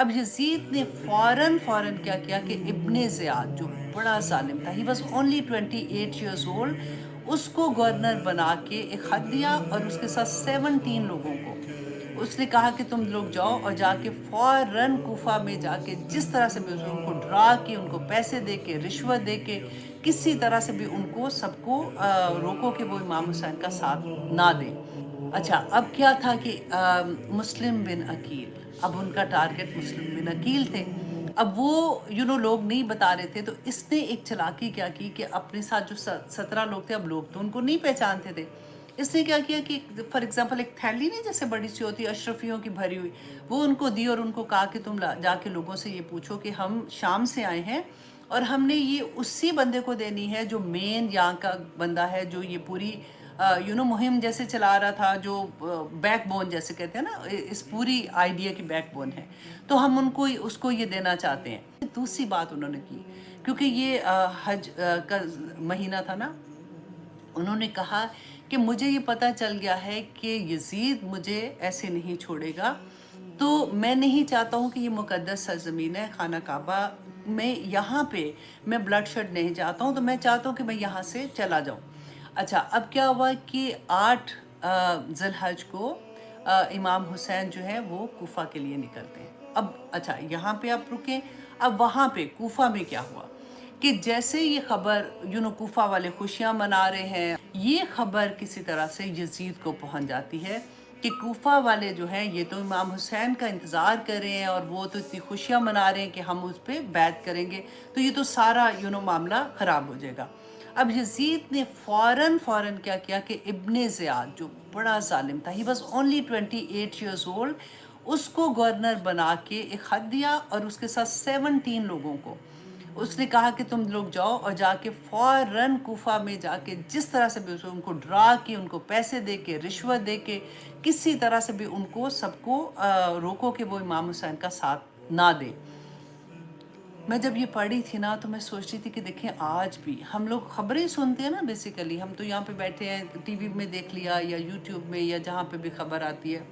اب یزید نے فوراً کیا کیا کہ ابن زیاد جو بڑا ظالم تھا، he was only 28 years old, اس کو گورنر بنا کے ایک خط دیا اور اس کے ساتھ 17 لوگوں کو اس نے کہا کہ تم لوگ جاؤ اور جا کے فوراً کوفہ میں جا کے جس طرح سے بھی ان کو ڈرا کے، ان کو پیسے دے کے، رشوت دے کے، کسی طرح سے بھی ان کو سب کو روکو کہ وہ امام حسین کا ساتھ نہ دیں۔ اچھا، اب کیا تھا کہ مسلم بن عقیل، اب ان کا ٹارگٹ مسلم بن عقیل تھے۔ اب وہ لوگ نہیں بتا رہے تھے، تو اس نے ایک چلاکی کیا کی کہ اپنے ساتھ جو 17 لوگ تھے، اب لوگ تو ان کو نہیں پہچانتے تھے، اس نے کیا کیا کہ فار ایگزامپل ایک تھیلی نہیں جیسے بڑی سی ہوتی ہے اشرفیوں کی بھری ہوئی، وہ ان کو دی اور ان کو کہا کہ تم جا کے لوگوں سے یہ پوچھو کہ ہم شام سے آئے ہیں اور ہم نے یہ اسی بندے کو دینی ہے جو مین یہاں کا بندہ ہے، جو یہ پوری مہم جیسے چلا رہا تھا، جو بیک بون جیسے کہتے ہیں نا، اس پوری آئیڈیا کی بیک بون ہے، تو ہم ان کو اس کو یہ دینا چاہتے ہیں۔ دوسری بات انہوں نے کی، کیونکہ یہ حج کا مہینہ تھا نا، انہوں نے کہا کہ مجھے یہ پتہ چل گیا ہے کہ یزید مجھے ایسے نہیں چھوڑے گا، تو میں نہیں چاہتا ہوں کہ یہ مقدس سرزمین ہے خانہ کعبہ میں، یہاں پہ میں بلڈ شیڈ نہیں چاہتا ہوں، تو میں چاہتا ہوں کہ میں یہاں سے چلا جاؤں۔ اچھا، اب کیا ہوا کہ 8 ذی الحج کو امام حسین جو ہے وہ کوفہ کے لیے نکلتے ہیں۔ اب اچھا، یہاں پہ آپ رکیں، اب وہاں پہ کوفہ میں کیا ہوا کہ جیسے یہ خبر کوفہ والے خوشیاں منا رہے ہیں، یہ خبر کسی طرح سے یزید کو پہنچ جاتی ہے کہ کوفہ والے جو ہیں یہ تو امام حسین کا انتظار کر رہے ہیں اور وہ تو اتنی خوشیاں منا رہے ہیں کہ ہم اس پہ بیعت کریں گے، تو یہ تو سارا معاملہ خراب ہو جائے گا۔ اب یزید نے فوراً کیا کیا کہ ابن زیاد جو بڑا ظالم تھا، he was only 28 years old, اس کو گورنر بنا کے ایک خط دیا اور اس کے ساتھ 17 لوگوں کو اس نے کہا کہ تم لوگ جاؤ اور جا کے فوراً کوفہ میں جا کے جس طرح سے بھی ان کو ڈرا کے، ان کو پیسے دے کے، رشوت دے کے، کسی طرح سے بھی ان کو سب کو روکو کہ وہ امام حسین کا ساتھ نہ دیں۔ میں جب یہ پڑھی تھی نا تو میں سوچ رہی تھی کہ دیکھیں آج بھی ہم لوگ خبریں سنتے ہیں نا، بیسیکلی ہم تو یہاں پہ بیٹھے ہیں، ٹی وی میں دیکھ لیا یا یوٹیوب میں یا جہاں پہ بھی خبر آتی ہے،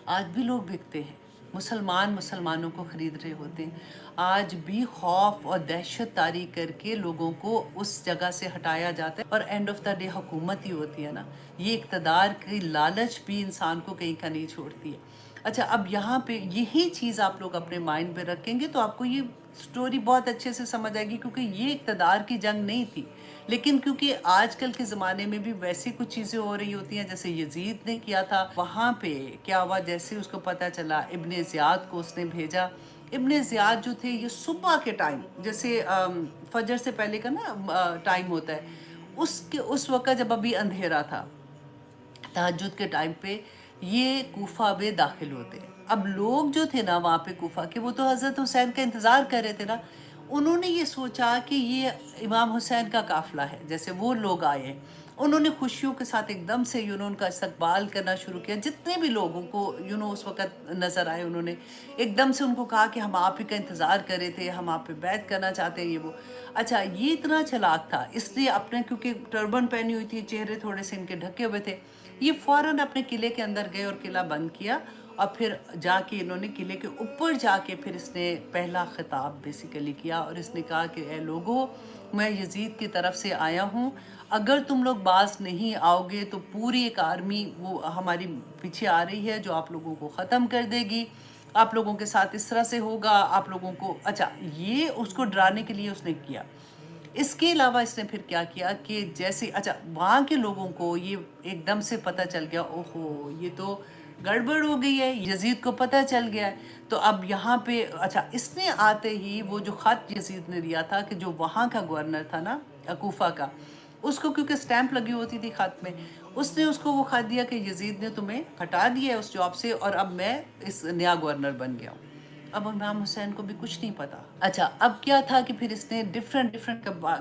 آج بھی لوگ بکتے ہیں، مسلمانوں کو خرید رہے ہوتے ہیں، آج بھی خوف اور دہشت طاری کر کے لوگوں کو اس جگہ سے ہٹایا جاتا ہے، اور اینڈ آف دا ڈے حکومت ہی ہوتی ہے نا، یہ اقتدار کی لالچ بھی انسان کو کہیں کا نہیں چھوڑتی ہے۔ اچھا، اب یہاں پہ یہی چیز آپ لوگ اپنے مائنڈ پہ رکھیں گے تو آپ کو یہ سٹوری بہت اچھے سے سمجھ آئے گی، کیونکہ یہ اقتدار کی جنگ نہیں تھی، لیکن کیونکہ آج کل کے زمانے میں بھی ویسی کچھ چیزیں ہو رہی ہوتی ہیں جیسے یزید نے کیا تھا، وہاں پہ کیا ہوا، جیسے اس کو پتہ چلا، ابن زیاد کو اس نے بھیجا۔ ابن زیاد جو تھے یہ صبح کے ٹائم، جیسے فجر سے پہلے کا نا ٹائم ہوتا ہے، اس وقت جب ابھی اندھیرا تھا، تہجد کے ٹائم پہ یہ کوفہ میں داخل ہوتے ہیں۔ اب لوگ جو تھے نا وہاں پہ کوفہ کے، وہ تو حضرت حسین کا انتظار کر رہے تھے نا، انہوں نے یہ سوچا کہ یہ امام حسین کا قافلہ ہے، جیسے وہ لوگ آئے ہیں، انہوں نے خوشیوں کے ساتھ ایک دم سے ان کا استقبال کرنا شروع کیا، جتنے بھی لوگوں کو اس وقت نظر آئے، انہوں نے ایک دم سے ان کو کہا کہ ہم آپ ہی کا انتظار کر رہے تھے، ہم آپ پہ بیعت کرنا چاہتے ہیں، یہ وہ۔ اچھا، یہ اتنا چلاک تھا، اس لیے اپنے کیونکہ ٹربن پہنی ہوئی تھی، چہرے تھوڑے سے ان کے ڈھکے ہوئے تھے، یہ فوراً اپنے قلعے کے اندر گئے اور قلعہ بند کیا، اور پھر جا کے انہوں نے قلعے کے اوپر جا کے پھر اس نے پہلا خطاب بیسیکلی کیا، اور اس نے کہا کہ اے لوگو، میں یزید کی طرف سے آیا ہوں، اگر تم لوگ باز نہیں آؤ گے تو پوری ایک آرمی وہ ہماری پیچھے آ رہی ہے جو آپ لوگوں کو ختم کر دے گی، آپ لوگوں کے ساتھ اس طرح سے ہوگا، آپ لوگوں کو۔ اچھا، یہ اس کو ڈرانے کے لیے اس نے کیا۔ اس کے علاوہ اس نے پھر کیا کیا کہ جیسے اچھا وہاں کے لوگوں کو یہ ایک دم سے پتہ چل گیا، اوہو یہ تو گڑبڑ ہو گئی ہے، یزید کو پتہ چل گیا ہے، تو اب یہاں پہ اچھا اس نے آتے ہی وہ جو خط یزید نے دیا تھا کہ جو وہاں کا گورنر تھا نا کوفہ کا، اس کو کیونکہ سٹیمپ لگی ہوتی تھی خط میں، اس نے اس کو وہ خط دیا کہ یزید نے تمہیں ہٹا دیا ہے اس جاب سے، اور اب میں اس نیا گورنر بن گیا ہوں۔ اب امام حسین کو بھی کچھ نہیں پتا۔ اچھا، اب کیا تھا کہ پھر اس نے ڈیفرنٹ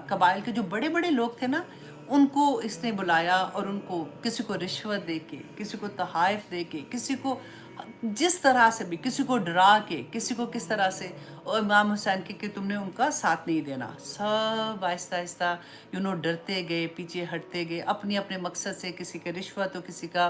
قبائل کے جو بڑے بڑے لوگ تھے نا، ان کو اس نے بلایا اور ان کو کسی کو رشوت دے کے، کسی کو تحائف دے کے، کسی کو جس طرح سے بھی، کسی کو ڈرا کے، کسی کو کس طرح سے، اور امام حسین کے کہ تم نے ان کا ساتھ نہیں دینا، سب آہستہ آہستہ ڈرتے گئے، پیچھے ہٹتے گئے اپنے اپنے مقصد سے، کسی کا رشوت ہو، کسی کا